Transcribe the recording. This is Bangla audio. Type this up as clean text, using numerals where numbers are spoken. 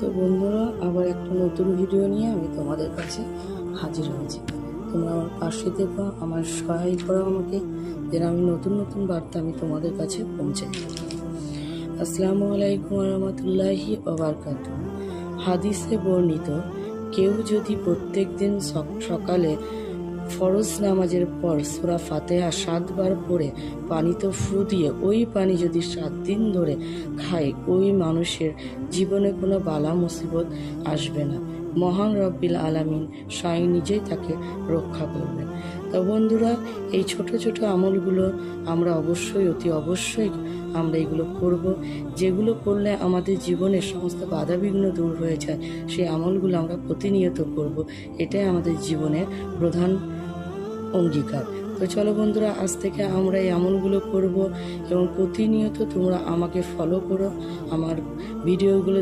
তো বন্ধুরা, আবার একটা নতুন ভিডিও নিয়ে আমি তোমাদের কাছে হাজির হয়েছি। তোমরা আমার পাশে থেকো, আমার সহায় করো আমাকে, যেন আমি নতুন নতুন বার্তা আমি তোমাদের কাছে পৌঁছে দিতে পারি। আসসালামু আলাইকুম রহমতুল্লাহি ওবারকাতুহু। হাদিসে বর্ণিত, কেউ যদি প্রত্যেক দিন সকালে ফরজ নামাজের পর সূরা ফাতিহা 7 বার পড়ে পানিতে ফু দিয়ে ওই পানি যদি 7 দিন ধরে খায়, ওই মানুষের জীবনে কোনো বালা মুসিবত আসবে না। মহান রব্বিল আলামিন স্বয়ং নিজেই তাকে রক্ষা করবেন। তো বন্ধুরা, এই ছোট ছোট আমলগুলো আমরা অতি অবশ্যই আমরা এগুলো করব, যেগুলো করলে আমাদের জীবনের সমস্ত বাধাবিঘ্ন দূর হয়ে যায়। সেই আমলগুলো আমরা প্রতিনিয়ত করব, এটাই আমাদের জীবনের প্রধান অঙ্গীকার। তো চলো বন্ধুরা, আজ থেকে আমরা এই আমলগুলো করব এবং প্রতিনিয়ত তোমরা আমাকে ফলো করো, আমার ভিডিওগুলো